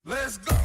Let's go.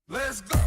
Let's go.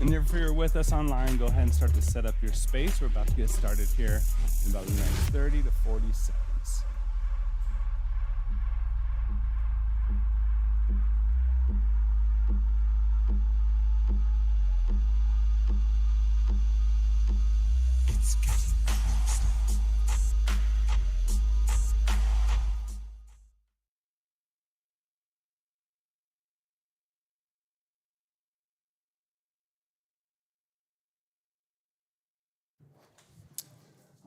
And if you're with us online, go ahead and start to set up your space. We're about to get started here in about the next 30 to 40 seconds. It's getting closer.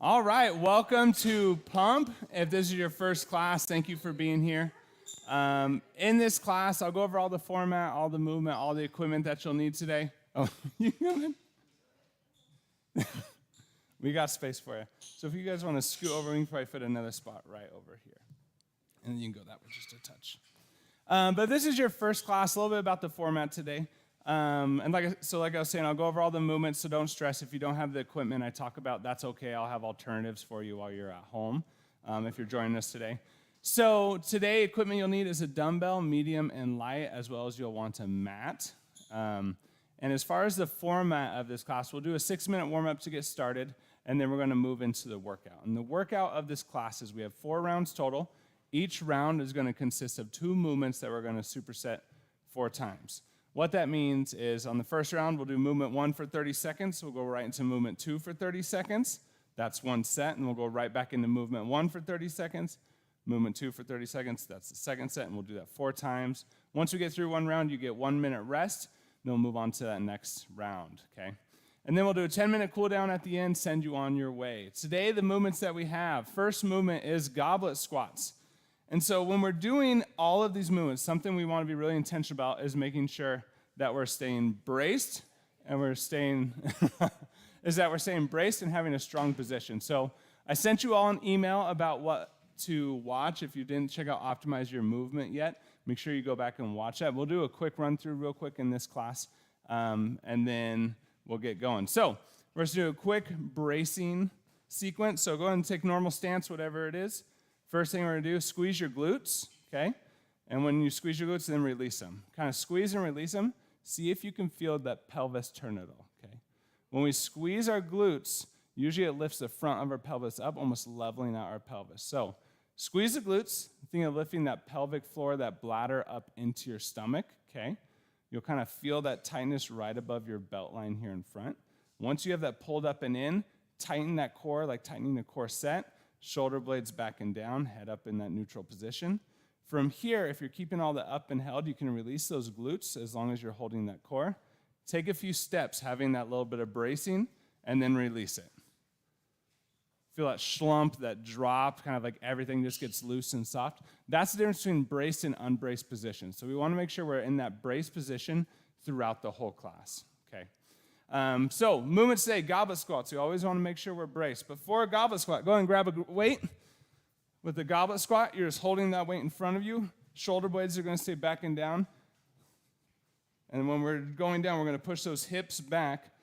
All right, welcome to Pump. If this is your first class, thank you for being here. In this class, I'll go over all the format, all the movement, all the equipment that you'll need today. Oh, you coming? We got space for you. So if you guys want to scoot over, we can probably fit another spot right over here. And you can go that way just a touch. But this is your first class, a little bit about the format today. And like I was saying, I'll go over all the movements, so don't stress. If you don't have the equipment I talk about, that's okay. I'll have alternatives for you while you're at home if you're joining us today. So today, equipment you'll need is a dumbbell, medium, and light, as well as you'll want a mat. And as far as the format of this class, we'll do a 6-minute warm-up to get started, and then we're going to move into the workout. And the workout of this class is we have 4 rounds total. Each round is going to consist of 2 movements that we're going to superset 4 times. What that means is on the first round, we'll do movement 1 for 30 seconds. We'll go right into movement 2 for 30 seconds. That's 1 set, and we'll go right back into movement 1 for 30 seconds. Movement 2 for 30 seconds. That's the second set, and we'll do that 4 times. Once we get through 1 round, you get 1 minute rest. Then we'll move on to that next round, okay? And then we'll do a 10-minute cool down at the end, send you on your way. Today, the movements that we have, first movement is goblet squats. And so when we're doing all of these movements, something we want to be really intentional about is making sure that we're staying braced and we're staying braced and having a strong position. So I sent you all an email about what to watch. If you didn't check out Optimize Your Movement yet, make sure you go back and watch that. We'll do a quick run through real quick in this class, and then we'll get going. So we're going to do a quick bracing sequence. So go ahead and take normal stance, whatever it is. First thing we're going to do is squeeze your glutes, okay? And when you squeeze your glutes, then release them. Kind of squeeze and release them. See if you can feel that pelvis turn at all, okay? When we squeeze our glutes, usually it lifts the front of our pelvis up, almost leveling out our pelvis. So squeeze the glutes. Think of lifting that pelvic floor, that bladder up into your stomach, okay? You'll kind of feel that tightness right above your belt line here in front. Once you have that pulled up and in, tighten that core like tightening the corset. Shoulder blades back and down, head up in that neutral position. From here, if you're keeping all the up and held, you can release those glutes as long as you're holding that core. Take a few steps, having that little bit of bracing, and then release it. Feel that slump, that drop, kind of like everything just gets loose and soft. That's the difference between braced and unbraced position. So we want to make sure we're in that braced position throughout the whole class, okay? So movements today, goblet squats. We always want to make sure we're braced. Before a goblet squat, go ahead and grab a weight. With the goblet squat, you're just holding that weight in front of you. Shoulder blades are going to stay back and down. And when we're going down, we're going to push those hips back.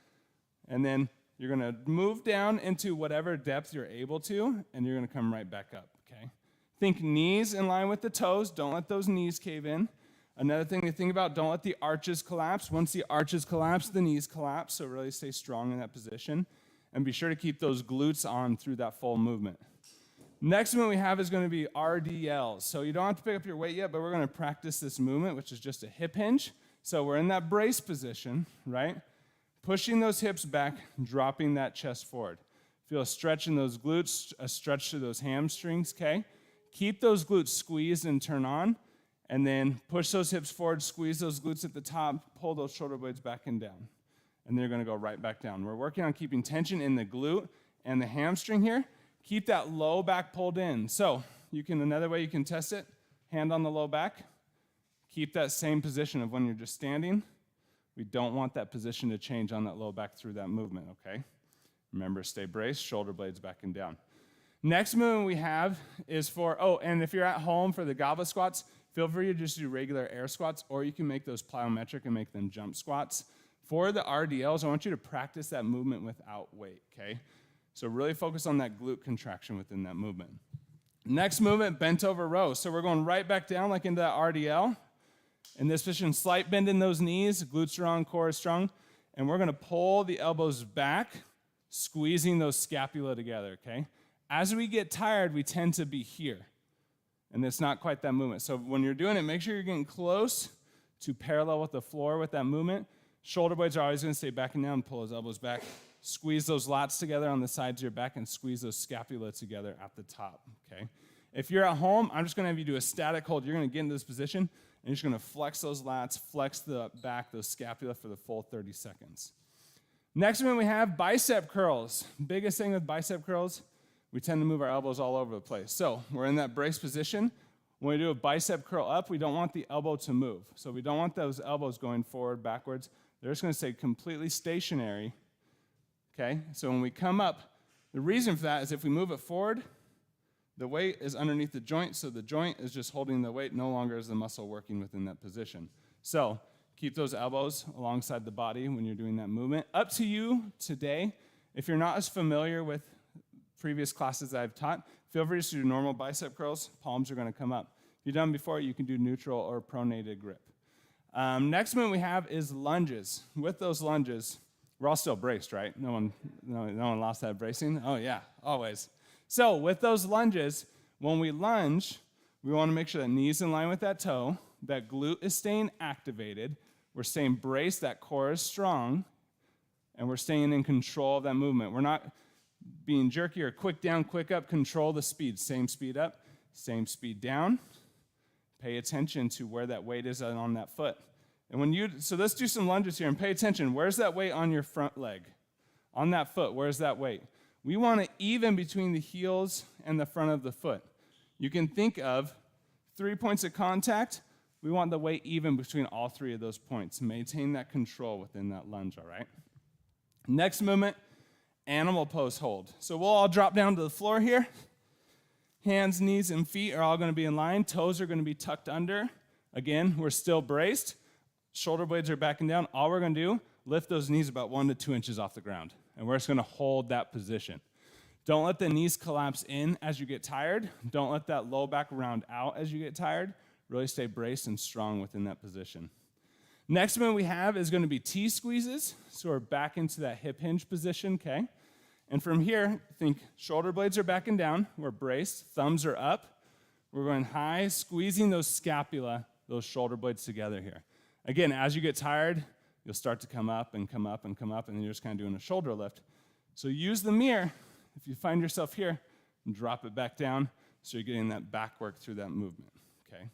And then you're going to move down into whatever depth you're able to, and you're going to come right back up, okay? Think knees in line with the toes. Don't let those knees cave in. Another thing to think about, don't let the arches collapse. Once the arches collapse, the knees collapse, so really stay strong in that position. And be sure to keep those glutes on through that full movement. Next movement we have is going to be RDLs. So you don't have to pick up your weight yet, but we're going to practice this movement, which is just a hip hinge. So we're in that brace position, right? Pushing those hips back, dropping that chest forward. Feel a stretch in those glutes, a stretch to those hamstrings, okay? Keep those glutes squeezed and turn on. And then push those hips forward, squeeze those glutes at the top, pull those shoulder blades back and down. And they're going to go right back down. We're working on keeping tension in the glute and the hamstring here. Keep that low back pulled in. So another way you can test it, hand on the low back. Keep that same position of when you're just standing. We don't want that position to change on that low back through that movement, okay? Remember, stay braced, shoulder blades back and down. Next movement we have is and if you're at home for the goblet squats, feel free to just do regular air squats, or you can make those plyometric and make them jump squats. For the RDLs, I want you to practice that movement without weight, okay? So really focus on that glute contraction within that movement. Next movement, bent over row. So we're going right back down like into that RDL. In this position, slight bend in those knees, glutes are on, core is strong. And we're going to pull the elbows back, squeezing those scapula together, okay? As we get tired, we tend to be here. And it's not quite that movement. So when you're doing it, make sure you're getting close to parallel with the floor with that movement. Shoulder blades are always going to stay back and down. Pull those elbows back. Squeeze those lats together on the sides of your back and squeeze those scapula together at the top, okay? If you're at home, I'm just going to have you do a static hold. You're going to get into this position, and you're just going to flex those lats, flex the back, those scapula for the full 30 seconds. Next one we have bicep curls. Biggest thing with bicep curls, we tend to move our elbows all over the place. So we're in that brace position. When we do a bicep curl up, we don't want the elbow to move. So we don't want those elbows going forward, backwards. They're just going to stay completely stationary, okay? So when we come up, the reason for that is if we move it forward, the weight is underneath the joint, so the joint is just holding the weight, no longer is the muscle working within that position. So Keep those elbows alongside the body when you're doing that movement. Up to you today. If you're not as familiar with previous classes that I've taught, feel free to do normal bicep curls. Palms are going to come up. If you've done before, you can do neutral or pronated grip. Next movement we have is lunges. With those lunges, we're all still braced, right? No one lost that bracing? Oh, yeah, always. So with those lunges, when we lunge, we want to make sure that knee's in line with that toe, that glute is staying activated, we're staying braced, that core is strong, and we're staying in control of that movement. We're not being jerky or quick down, quick up. Control the speed. Same speed up, same speed down. Pay attention to where that weight is on that foot. And so let's do some lunges here and pay attention. Where's that weight on your front leg? On that foot, where's that weight? We want it even between the heels and the front of the foot. You can think of 3 points of contact. We want the weight even between all 3 of those points. Maintain that control within that lunge, all right? Next movement, animal pose hold. So we'll all drop down to the floor here. Hands, knees, and feet are all going to be in line. Toes are going to be tucked under. Again, we're still braced. Shoulder blades are backing down. All we're going to do, lift those knees about 1 to 2 inches off the ground. And we're just going to hold that position. Don't let the knees collapse in as you get tired. Don't let that low back round out as you get tired. Really stay braced and strong within that position. Next movement we have is going to be T squeezes. So we're back into that hip hinge position, okay? And from here, think shoulder blades are backing down. We're braced. Thumbs are up. We're going high, squeezing those scapula, those shoulder blades together here. Again, as you get tired, you'll start to come up and come up and come up, and then you're just kind of doing a shoulder lift. So use the mirror. If you find yourself here, and drop it back down so you're getting that back work through that movement, okay?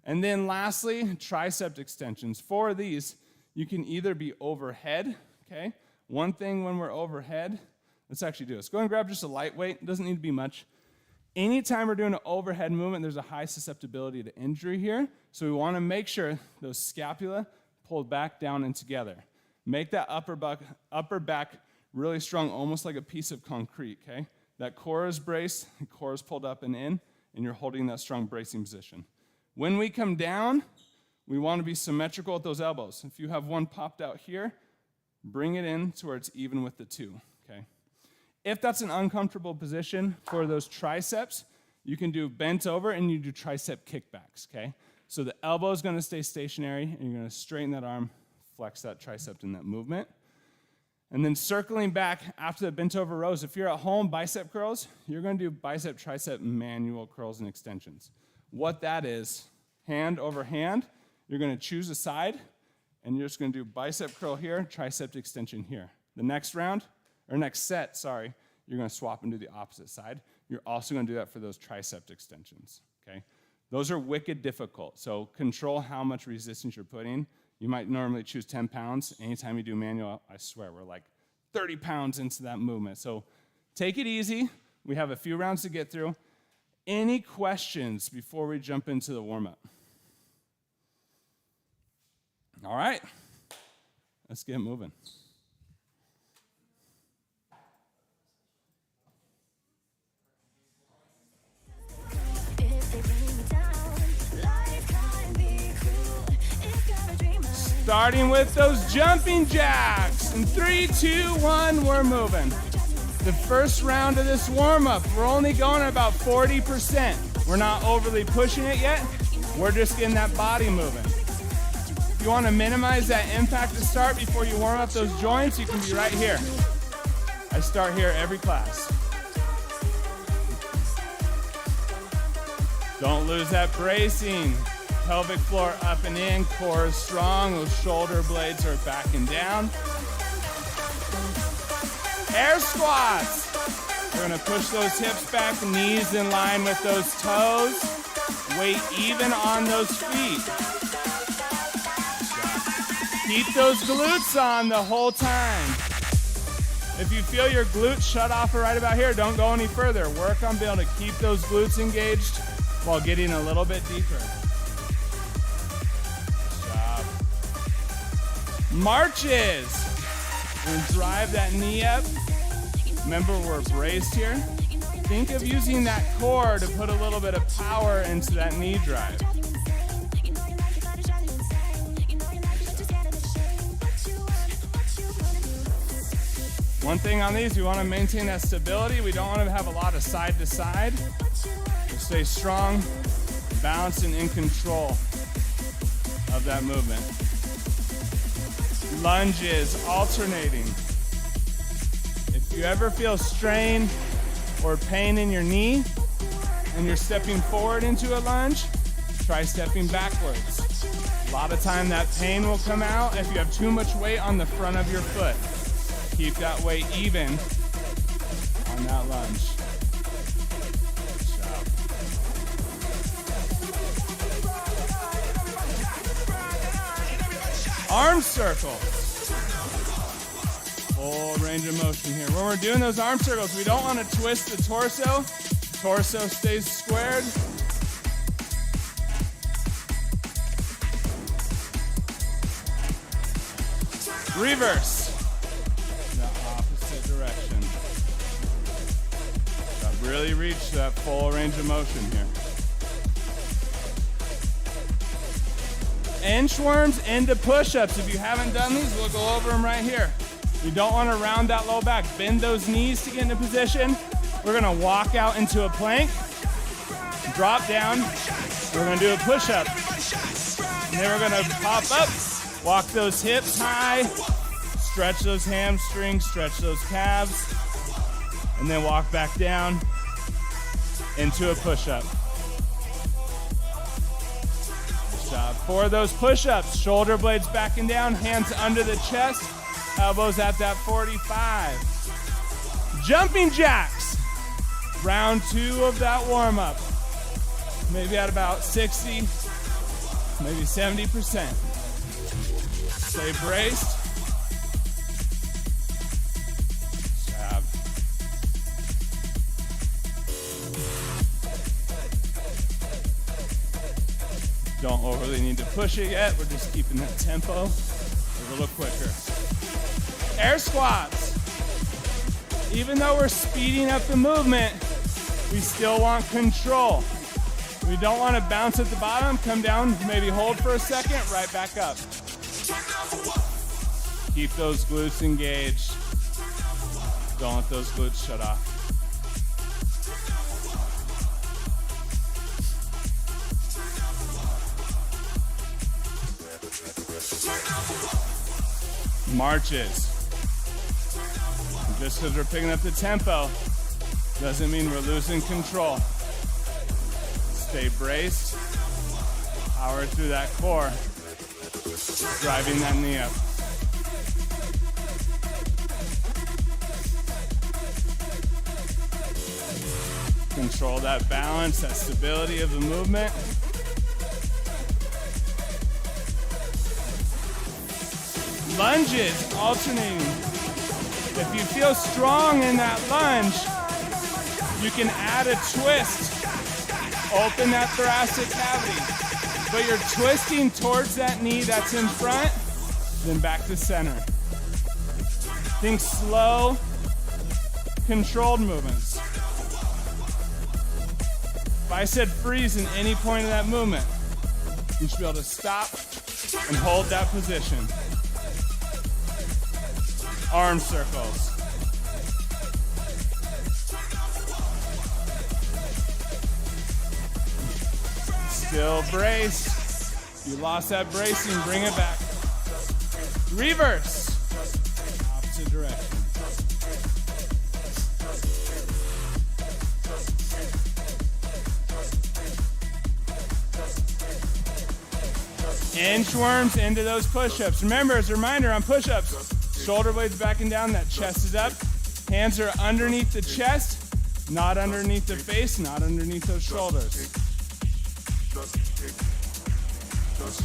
And then lastly, tricep extensions. For these, you can either be overhead, okay? One thing when we're overhead, let's actually do this. Go and grab just a lightweight. It doesn't need to be much. Anytime we're doing an overhead movement, there's a high susceptibility to injury here. So we want to make sure those scapula pulled back down and together. Make that upper back really strong, almost like a piece of concrete, okay? That core is braced, the core is pulled up and in, and you're holding that strong bracing position. When we come down, we want to be symmetrical at those elbows. If you have one popped out here, bring it in to where it's even with the 2, okay? If that's an uncomfortable position for those triceps, you can do bent over and you do tricep kickbacks, okay? So the elbow is going to stay stationary, and you're going to straighten that arm, flex that tricep in that movement. And then circling back after the bent over rows, if you're at home, bicep curls, you're going to do bicep, tricep, manual curls and extensions. What that is, hand over hand, you're going to choose a side, and you're just going to do bicep curl here, tricep extension here. The next set, you're going to swap and do the opposite side. You're also going to do that for those tricep extensions, okay? Those are wicked difficult, so control how much resistance you're putting. You might normally choose 10 pounds. Anytime you do manual, I swear, we're like 30 pounds into that movement. So take it easy. We have a few rounds to get through. Any questions before we jump into the warm-up? All right, let's get moving. Starting with those jumping jacks. In 3, 2, 1, we're moving. The first round of this warm-up, we're only going at about 40%. We're not overly pushing it yet. We're just getting that body moving. If you want to minimize that impact to start before you warm up those joints, you can be right here. I start here every class. Don't lose that bracing. Pelvic floor up and in, core is strong, those shoulder blades are backing down. Air squats. We're gonna push those hips back, knees in line with those toes. Weight even on those feet. Keep those glutes on the whole time. If you feel your glutes shut off right about here, don't go any further. Work on being able to keep those glutes engaged while getting a little bit deeper. Marches. And drive that knee up. Remember, we're braced here. Think of using that core to put a little bit of power into that knee drive. One thing on these, we want to maintain that stability. We don't want to have a lot of side to side. So stay strong, balanced, and in control of that movement. Lunges, alternating. If you ever feel strain or pain in your knee and you're stepping forward into a lunge, try stepping backwards. A lot of time that pain will come out if you have too much weight on the front of your foot. Keep that weight even on that lunge. Good job. Arm circle. Full range of motion here. When we're doing those arm circles, we don't want to twist the torso. The torso stays squared. Reverse. The opposite direction. So really reach that full range of motion here. Inchworms into push-ups. If you haven't done these, we'll go over them right here. We don't want to round that low back. Bend those knees to get into position. We're going to walk out into a plank, drop down. We're going to do a push-up. And then we're going to pop up, walk those hips high, stretch those hamstrings, stretch those calves, and then walk back down into a push-up. Good job. For those push-ups, shoulder blades backing down, hands under the chest, elbows at that 45. Jumping jacks. Round 2 of that warm-up. Maybe at about 60, maybe 70%. Stay braced. Jab. Don't overly need to push it yet. We're just keeping that tempo a little quicker. Air squats. Even though we're speeding up the movement, we still want control. We don't want to bounce at the bottom, come down, maybe hold for a second, right back up. Keep those glutes engaged. Don't let those glutes shut off. Marches. Just because we're picking up the tempo doesn't mean we're losing control. Stay braced. Power through that core. Driving that knee up. Control that balance, that stability of the movement. Lunges, alternating. If you feel strong in that lunge, you can add a twist. Open that thoracic cavity. But you're twisting towards that knee that's in front, then back to center. Think slow, controlled movements. If I said freeze in any point of that movement, you should be able to stop and hold that position. Arm circles. Still brace. You lost that bracing, bring it back. Reverse. Opposite direction. Inchworms into those push-ups. Remember, as a reminder on push-ups, shoulder blades backing down, that chest is up. Hands are underneath the chest, not underneath the face, not underneath those shoulders. Good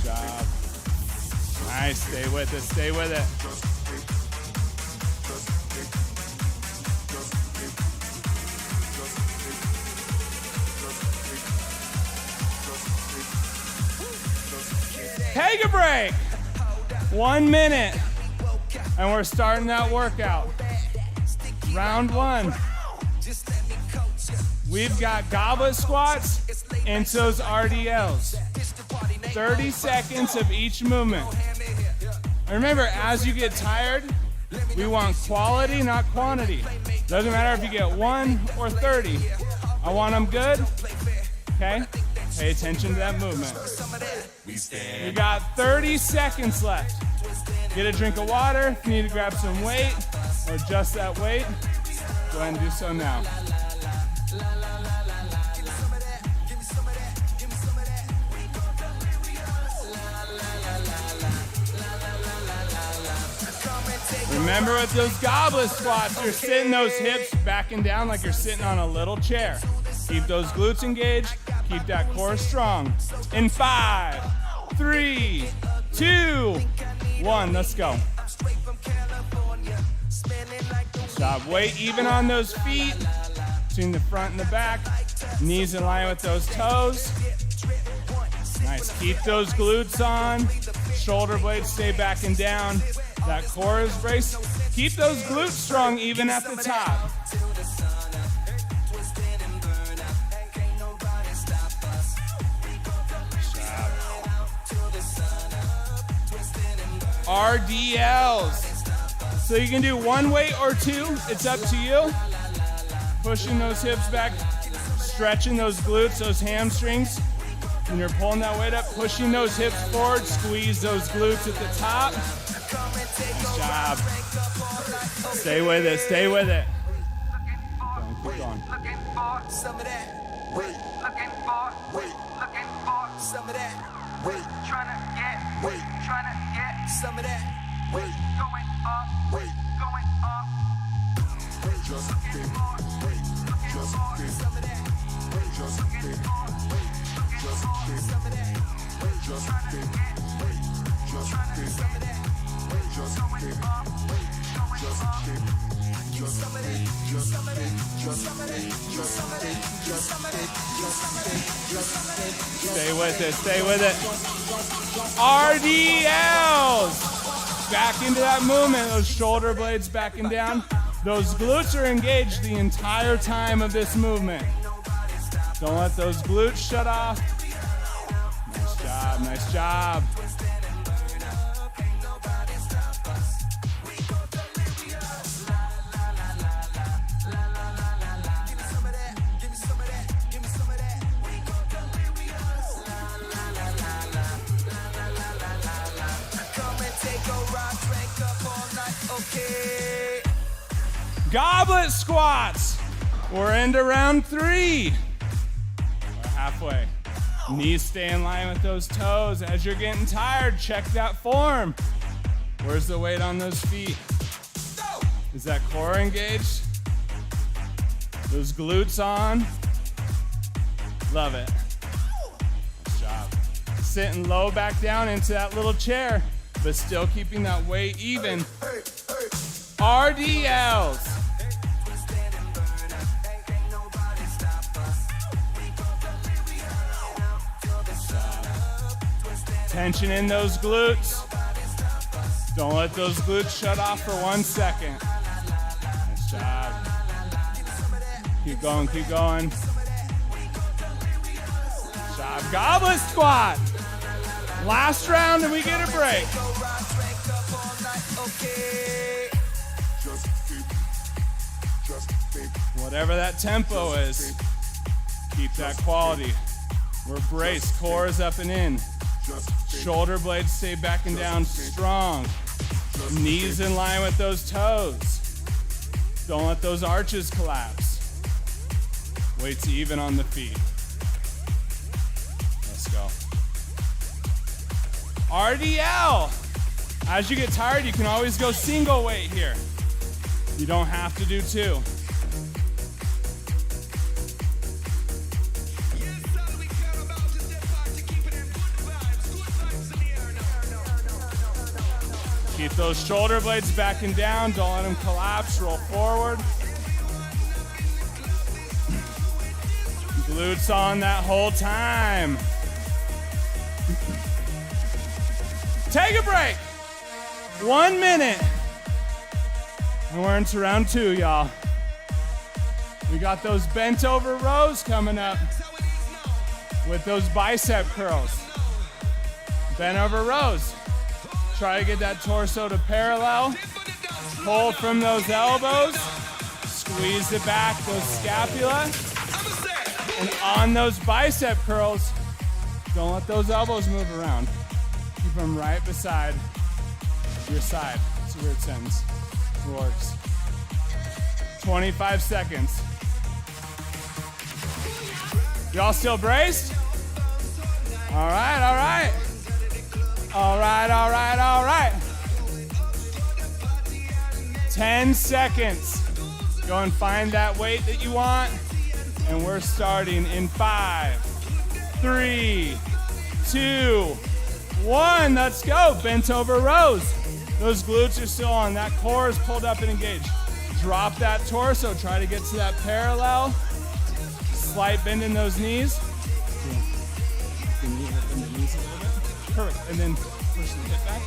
job. Nice, stay with it, stay with it. Take a break. 1 minute. And we're starting that workout. Round 1. We've got goblet squats and those RDLs. 30 seconds of each movement. And remember, as you get tired, We want quality, not quantity. Doesn't matter if you get 1 or 30. I want them good, okay? Pay attention to that movement. We got 30 seconds left. Get a drink of water. If you need to grab some weight or adjust that weight, go ahead and do so now. Remember with those goblet squats, you're sitting those hips backing down like you're sitting on a little chair. Keep those glutes engaged, keep that core strong. In 5, 3, 2, 1, let's go. Stop, weight even on those feet, between the front and the back. Knees in line with those toes. Nice, keep those glutes on. Shoulder blades stay backing down. That core is braced. Keep those glutes strong even at the top. RDLs. So you can do one weight or two. It's up to you. Pushing those hips back, stretching those glutes, those hamstrings. When you're pulling that weight up, pushing those hips forward, squeeze those glutes at the top. Nice job. Stay with it, stay with it. Keep going. Looking for some of that weight. Looking for weight. Looking for some of that weight. Trying to get some of that weight. Going up, weight. Going up. Just looking for weight. Looking for some of that weight. Just looking for weight. Just looking for some of that weight. Just looking for weight. Just looking for some of that. Just going up, just looking, just some of it, just some of it, just some of it, just some of it, just some of it, just some of it, just some of it. Stay with it, stay with it. RDLs. Back into that movement, those shoulder blades backing down. Those glutes are engaged the entire time of this movement. Don't let those glutes shut off. Nice job, nice job. Goblet squats. We're into round 3. We're halfway. Knees stay in line with those toes. As you're getting tired, check that form. Where's the weight on those feet? Is that core engaged? Those glutes on? Love it. Nice job. Sitting low back down into that little chair, but still keeping that weight even. RDLs. Tension in those glutes. Don't let those glutes shut off for 1 second. Nice job. Keep going, keep going. Nice job. Goblet squat. Last round and we get a break. Whatever that tempo is, keep that quality. We're braced, core is up and in. Shoulder blades stay back and down strong. Knees in line with those toes. Don't let those arches collapse. Weights even on the feet. Let's go. RDL. As you get tired, you can always go single weight here. You don't have to do 2. Keep those shoulder blades backing down. Don't let them collapse. Roll forward. Glutes on that whole time. Take a break. 1 minute. And we're into round 2, y'all. We got those bent over rows coming up with those bicep curls. Bent over rows. Try to get that torso to parallel. Pull from those elbows. Squeeze the back, those scapula. And on those bicep curls, don't let those elbows move around. Keep them right beside your side. See where it sends. It works. 25 seconds. Y'all still braced? All right, all right. All right, all right, all right. 10 seconds. Go and find that weight that you want. And we're starting in 5, 3, 2, 1. Let's go. Bent over rows. Those glutes are still on. That core is pulled up and engaged. Drop that torso. Try to get to that parallel. Slight bend in those knees. Bend the knees a little bit. Perfect. And then push the hip back.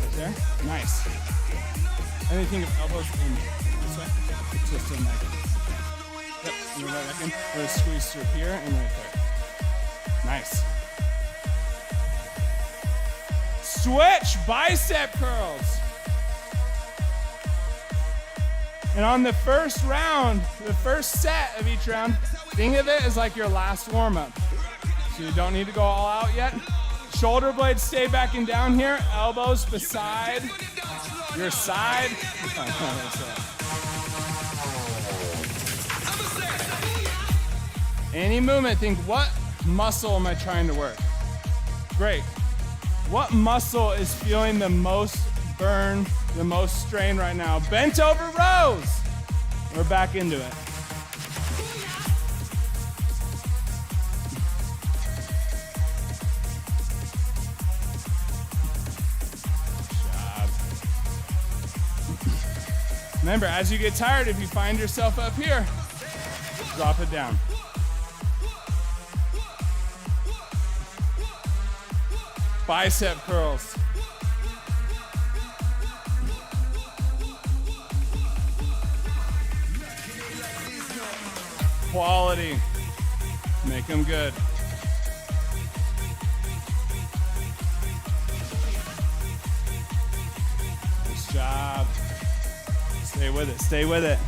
Right there. Nice. And then think of elbows in this way. Twist in like. Yep. And then right back in. We're gonna squeeze through here and right there. Nice. Switch bicep curls. And on the first round, the first set of each round, think of it as like your last warm-up. So you don't need to go all out yet. Shoulder blades stay back and down here. Elbows beside your side. Any movement, think, what muscle am I trying to work? Great. What muscle is feeling the most burn, the most strain right now? Bent over rows. We're back into it. Good job. Remember, as you get tired, if you find yourself up here, drop it down. Bicep curls. Quality. Make them good. Nice job. Stay with it. Stay with it.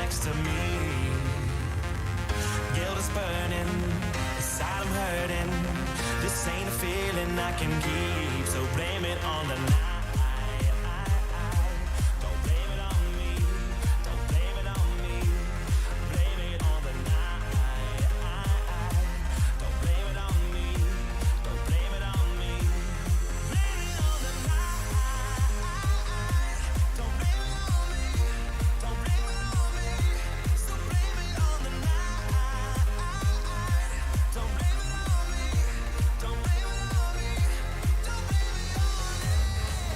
next to me. Guilt is burning, inside I'm hurting. This ain't a feeling I can keep, so blame it on the night. Don't blame it on me, don't blame it on me. Blame it on the night. Don't blame it on me, don't blame it on me. Blame it on the night. Don't blame it on me, don't blame it on me. So blame it on the night. Don't blame it on me, don't blame it on me. Don't blame it on it.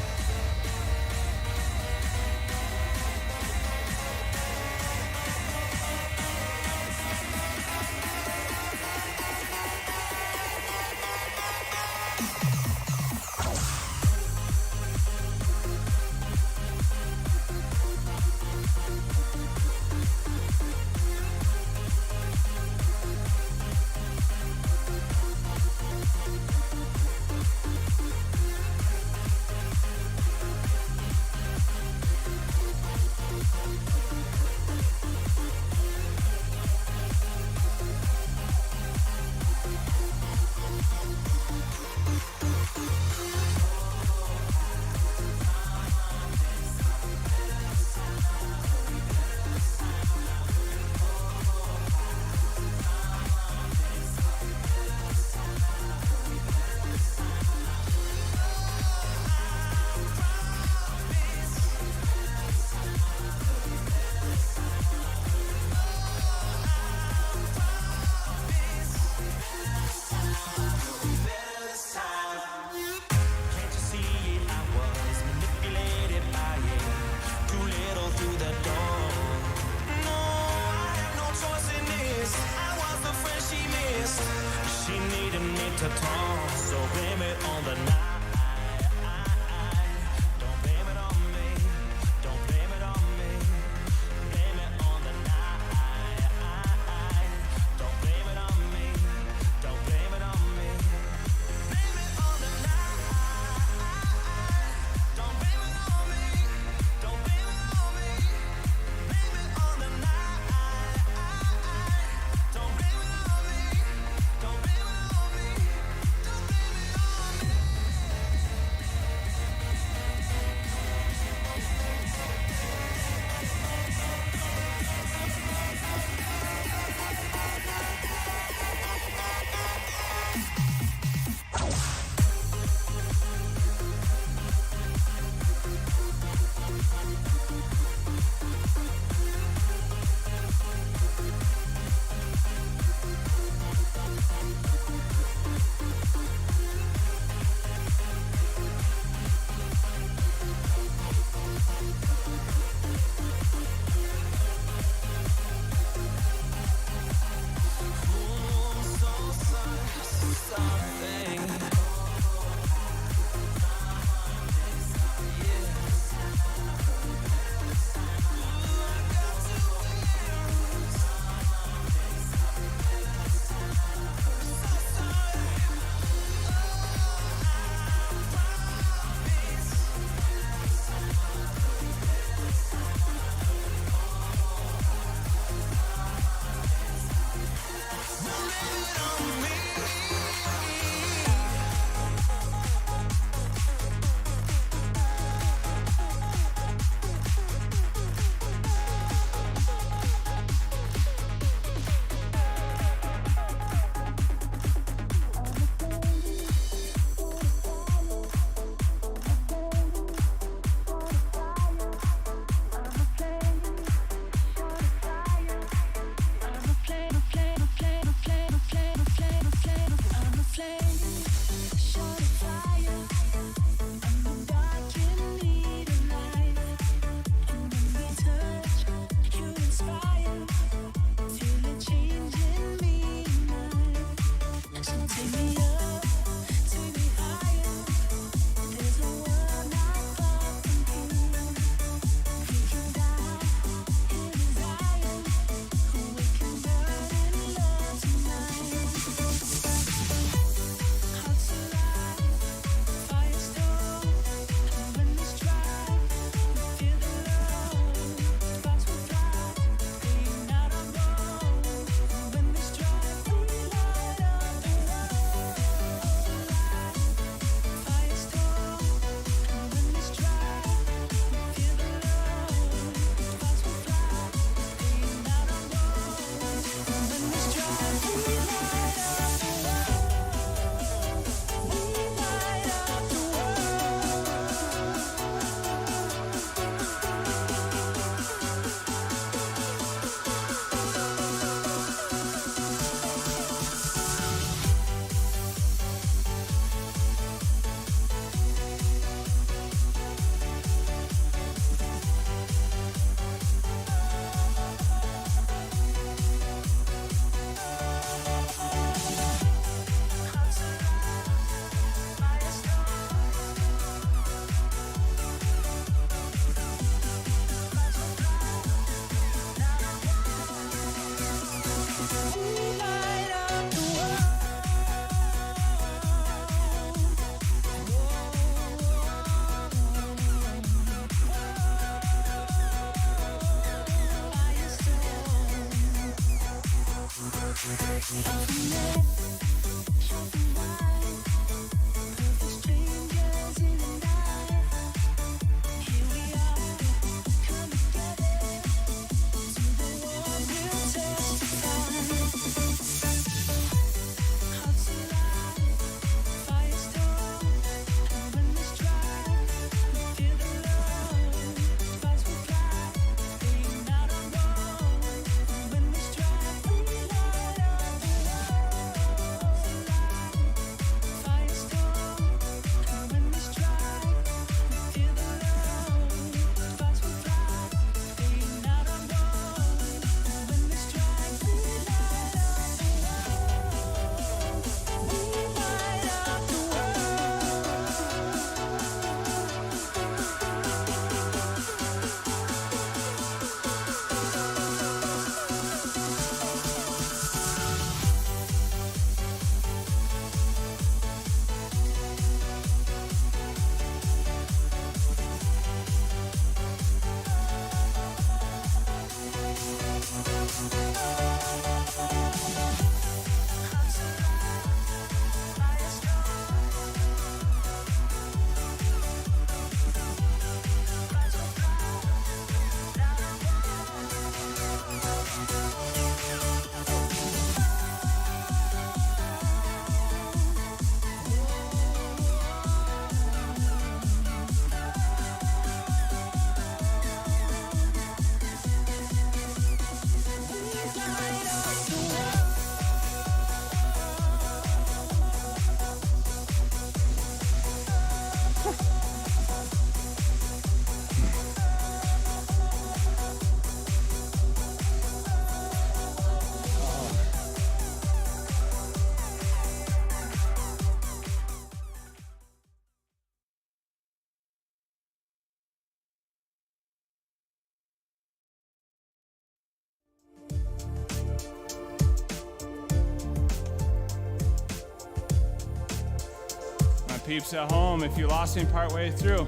Peeps at home, if you lost me partway through,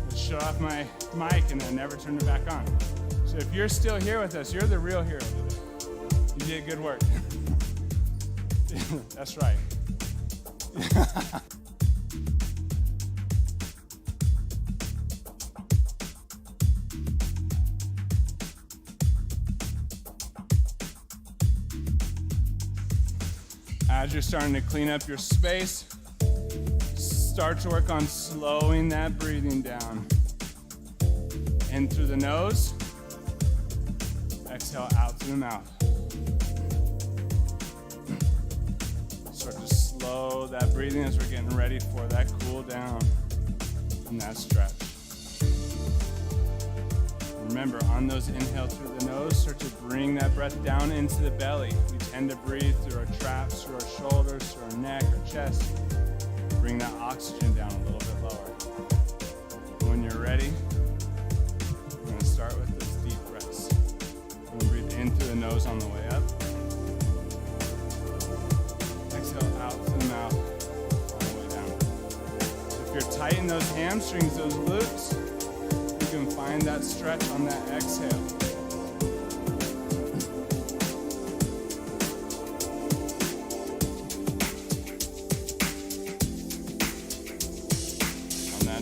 just shut off my mic and then never turn it back on. So if you're still here with us, you're the real hero today. You did good work. That's right. As you're starting to clean up your space, start to work on slowing that breathing down. In through the nose, exhale out through the mouth. Start to slow that breathing as we're getting ready for that cool down and that stretch. Remember, on those inhales through the nose, start to bring that breath down into the belly. We tend to breathe through our traps, through our shoulders, through our neck, our chest. Bring that oxygen down a little bit lower. When you're ready, we're going to start with those deep breaths. We're going to breathe in through the nose on the way up. Exhale out through the mouth on the way down. If you're tight in those hamstrings, those glutes, you can find that stretch on that exhale.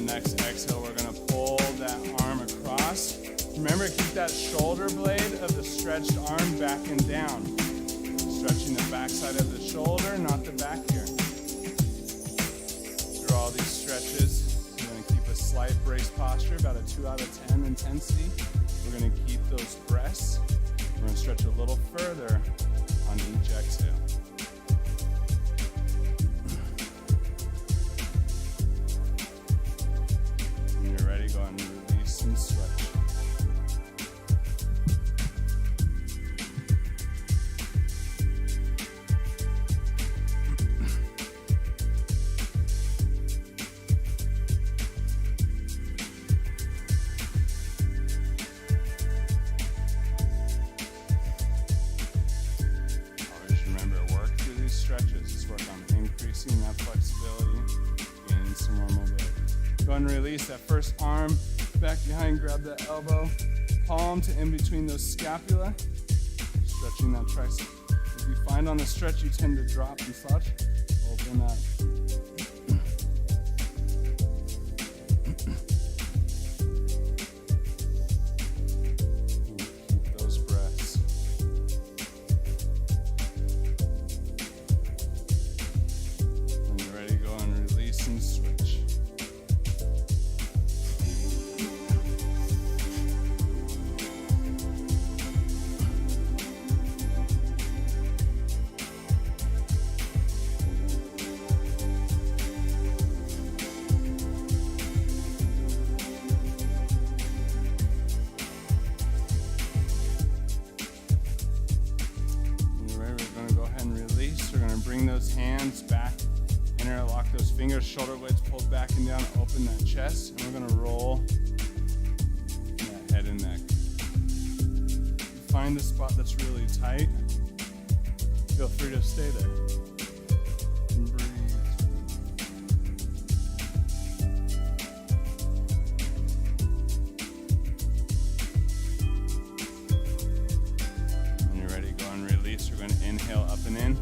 Next exhale, we're going to pull that arm across. Remember, keep that shoulder blade of the stretched arm back and down. Stretching the back side of the shoulder, not the back here. Through all these stretches, we're going to keep a slight brace posture, about a 2 out of 10 intensity. We're going to keep those breaths. We're going to stretch a little further on each exhale. Go and release and stretch. Always remember, work through these stretches. Just work on increasing that flexibility, gaining some more mobility. Go ahead and release that first arm back behind, grab that elbow, palm to in between those scapula. Stretching that tricep. If you find on the stretch you tend to drop and slouch, open up. Keep those breaths. When you're ready, go and release and switch. Bring those hands back, interlock those fingers, shoulder blades pulled back and down, open that chest, and we're gonna roll that head and neck. Find a spot that's really tight. Feel free to stay there. And breathe. When you're ready, go and release. We're gonna inhale up and in.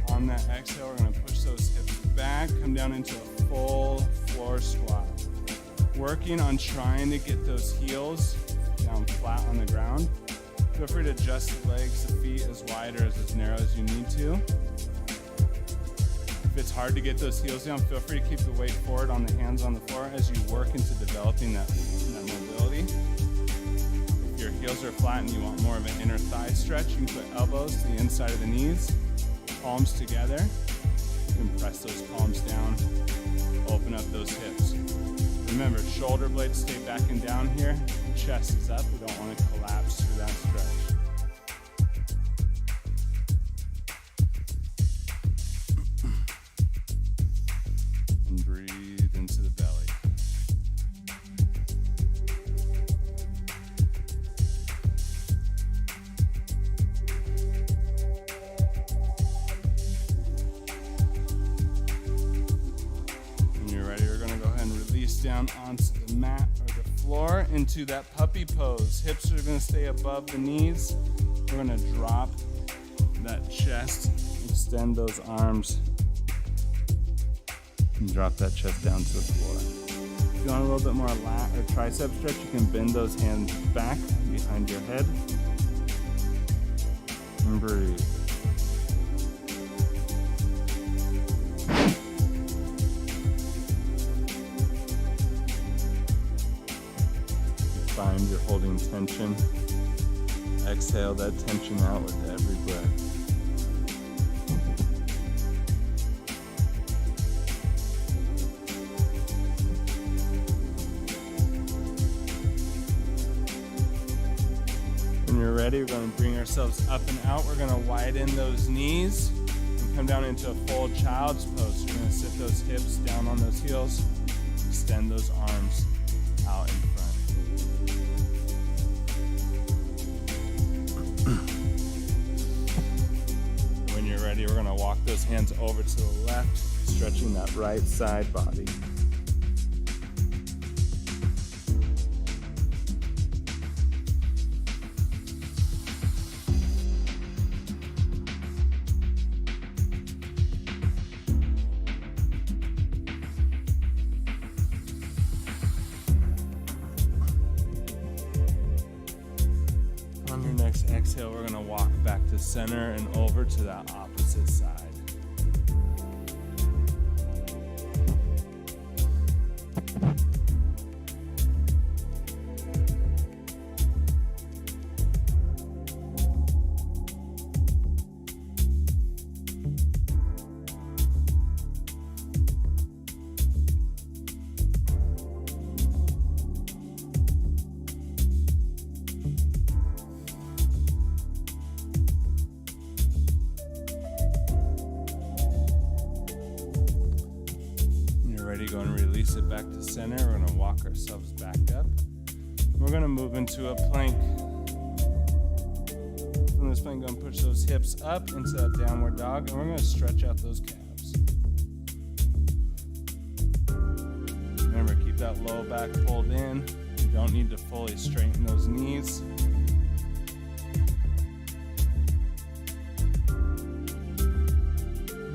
On that exhale, we're going to push those hips back, come down into a full floor squat. Working on trying to get those heels down flat on the ground. Feel free to adjust the legs, the feet as wide or as narrow as you need to. If it's hard to get those heels down, feel free to keep the weight forward on the hands on the floor as you work into developing that mobility. If your heels are flat and you want more of an inner thigh stretch, you can put elbows to the inside of the knees. Palms together. You can press those palms down, open up those hips. Remember, shoulder blades stay back and down here. Chest is up. We don't want to collapse through that stretch. And breathe into the belly. Down onto the mat or the floor into that puppy pose. Hips are going to stay above the knees. We're going to drop that chest, extend those arms, and drop that chest down to the floor. If you want a little bit more lat or tricep stretch, you can bend those hands back behind your head and breathe. Find you're holding tension. Exhale that tension out with every breath. When you're ready, we're going to bring ourselves up and out. We're going to widen those knees and come down into a full child's pose. We're going to sit those hips down on those heels, extend those arms out in front. When you're ready, we're going to walk those hands over to the left, stretching that right side body. On your next exhale, we're going to walk back to center and over to that opposite side. Go and release it back to center. We're going to walk ourselves back up. We're going to move into a plank. From this plank, go and push those hips up into that downward dog, and we're going to stretch out those calves. Remember, keep that low back pulled in. You don't need to fully straighten those knees.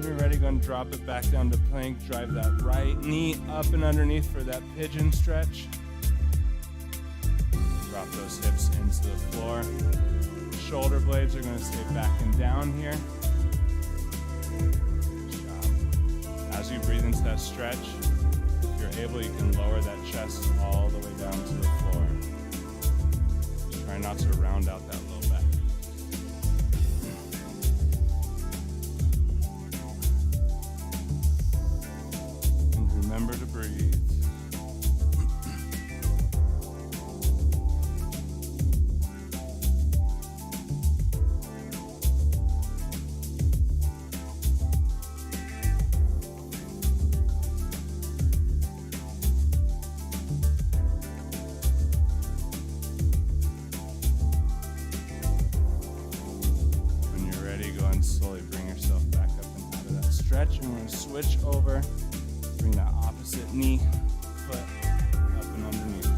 When you're ready, go and drop it back down to plank. Drive that right knee up and underneath for that pigeon stretch. Drop those hips into the floor. Shoulder blades are going to stay back and down here. Good job. As you breathe into that stretch, if you're able, you can lower that chest all the way down to the floor. Just try not to round out that low back. And remember to breathe. Slowly bring yourself back up and out of that stretch. And we're going to switch over. Bring that opposite knee, foot up and underneath.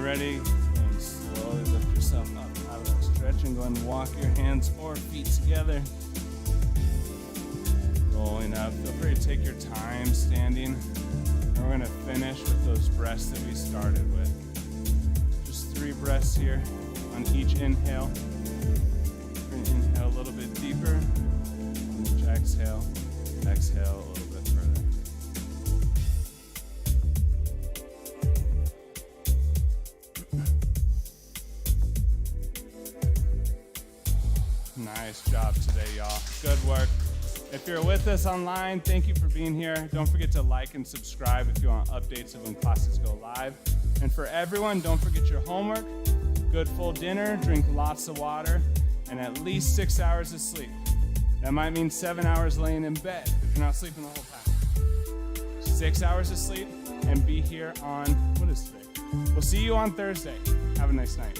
Ready, and slowly lift yourself up out of that stretch and go and walk your hands or feet together. Rolling up. Feel free to take your time standing. And we're going to finish with those breaths that we started with. Just 3 breaths here on each inhale. We're going to inhale a little bit deeper. And each exhale, exhale a little bit further. Nice job today, y'all. Good work. If you're with us online, thank you for being here. Don't forget to like and subscribe if you want updates of when classes go live. And for everyone, don't forget your homework, good full dinner, drink lots of water, and at least 6 hours of sleep. That might mean 7 hours laying in bed if you're not sleeping the whole time. 6 hours of sleep and be here on, what is today? We'll see you on Thursday. Have a nice night.